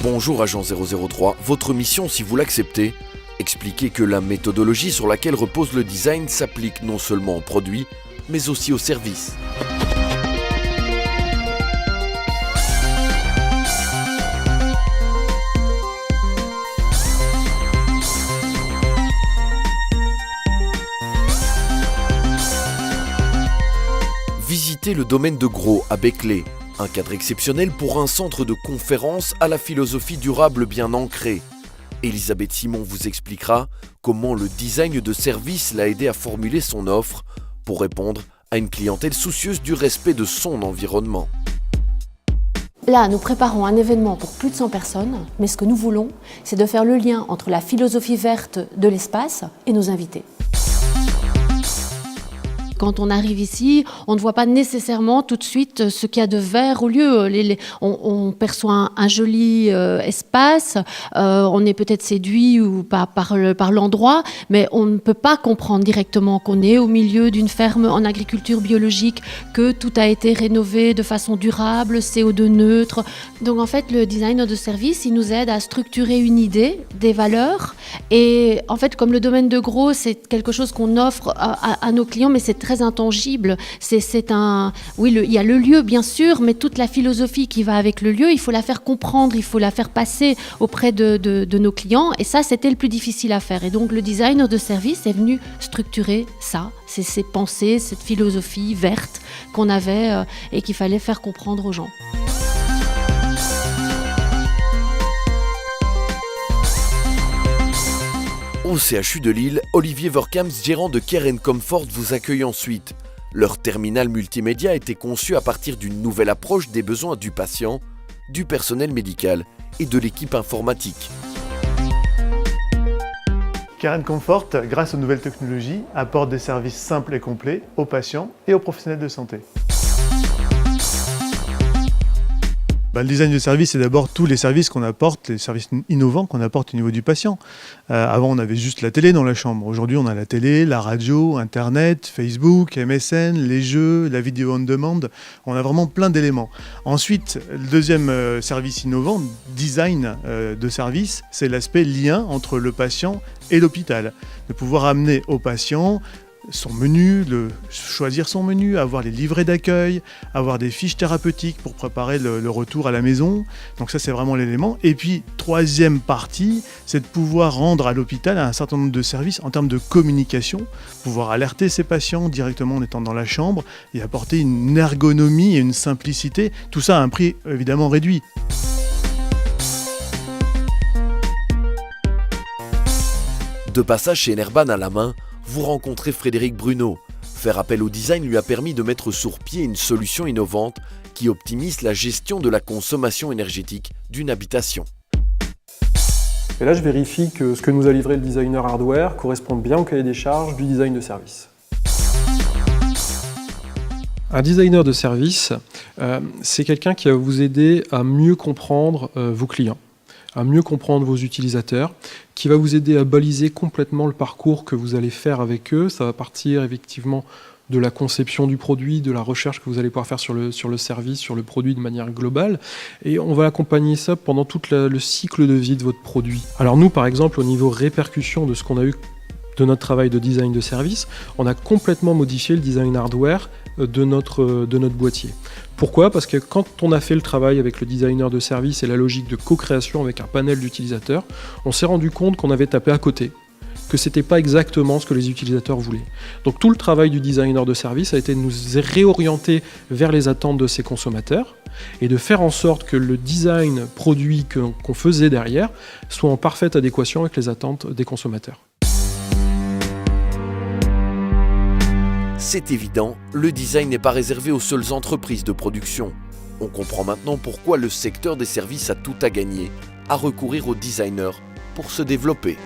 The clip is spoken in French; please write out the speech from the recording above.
Bonjour Agent 003, votre mission si vous l'acceptez, expliquer que la méthodologie sur laquelle repose le design s'applique non seulement aux produits, mais aussi aux services. Visitez le domaine de Gros à Beclé, un cadre exceptionnel pour un centre de conférences à la philosophie durable bien ancrée. Elisabeth Simon vous expliquera comment le design de service l'a aidé à formuler son offre pour répondre à une clientèle soucieuse du respect de son environnement. Là, nous préparons un événement pour plus de 100 personnes, mais ce que nous voulons, c'est de faire le lien entre la philosophie verte de l'espace et nos invités. Quand on arrive ici, on ne voit pas nécessairement tout de suite ce qu'il y a de vert au lieu. On perçoit un joli espace, on est peut-être séduit par l'endroit, mais on ne peut pas comprendre directement qu'on est au milieu d'une ferme en agriculture biologique, que tout a été rénové de façon durable, CO2 neutre. Donc en fait, le designer de service, il nous aide à structurer une idée, des valeurs. Et en fait, comme le domaine de Gros, c'est quelque chose qu'on offre à nos clients, mais c'est très intangible. Oui, il y a le lieu bien sûr, mais toute la philosophie qui va avec le lieu, il faut la faire comprendre, il faut la faire passer auprès de nos clients. Et ça, c'était le plus difficile à faire. Et donc, le designer de service est venu structurer ça, ces pensées, cette philosophie verte qu'on avait et qu'il fallait faire comprendre aux gens. Au CHU de Lille, Olivier Verkams, gérant de Care & Comfort, vous accueille ensuite. Leur terminal multimédia a été conçu à partir d'une nouvelle approche des besoins du patient, du personnel médical et de l'équipe informatique. Care & Comfort, grâce aux nouvelles technologies, apporte des services simples et complets aux patients et aux professionnels de santé. Le design de service, c'est d'abord tous les services qu'on apporte, les services innovants qu'on apporte au niveau du patient. Avant, on avait juste la télé dans la chambre. Aujourd'hui, on a la télé, la radio, Internet, Facebook, MSN, les jeux, la vidéo on demand. On a vraiment plein d'éléments. Ensuite, le deuxième service innovant, design de service, c'est l'aspect lien entre le patient et l'hôpital. De pouvoir amener au patient son menu, choisir son menu, avoir les livrets d'accueil, avoir des fiches thérapeutiques pour préparer le retour à la maison. Donc ça, c'est vraiment l'élément. Et puis, troisième partie, c'est de pouvoir rendre à l'hôpital un certain nombre de services en termes de communication, pouvoir alerter ses patients directement en étant dans la chambre et apporter une ergonomie et une simplicité. Tout ça à un prix évidemment réduit. De passage chez Nerban à la main, vous rencontrez Frédéric Bruno. Faire appel au design lui a permis de mettre sur pied une solution innovante qui optimise la gestion de la consommation énergétique d'une habitation. Et là, je vérifie que ce que nous a livré le designer hardware corresponde bien au cahier des charges du design de service. Un designer de service, c'est quelqu'un qui va vous aider à mieux comprendre vos clients, à mieux comprendre vos utilisateurs, qui va vous aider à baliser complètement le parcours que vous allez faire avec eux. Ça va partir effectivement de la conception du produit, de la recherche que vous allez pouvoir faire sur le service, sur le produit de manière globale. Et on va accompagner ça pendant tout le cycle de vie de votre produit. Alors nous, par exemple, au niveau répercussion de ce qu'on a eu de notre travail de design de service, on a complètement modifié le design hardware de notre boîtier. Pourquoi ? Parce que quand on a fait le travail avec le designer de service et la logique de co-création avec un panel d'utilisateurs, on s'est rendu compte qu'on avait tapé à côté, que c'était pas exactement ce que les utilisateurs voulaient. Donc tout le travail du designer de service a été de nous réorienter vers les attentes de ces consommateurs et de faire en sorte que le design produit qu'on faisait derrière soit en parfaite adéquation avec les attentes des consommateurs. C'est évident, le design n'est pas réservé aux seules entreprises de production. On comprend maintenant pourquoi le secteur des services a tout à gagner à recourir aux designers pour se développer.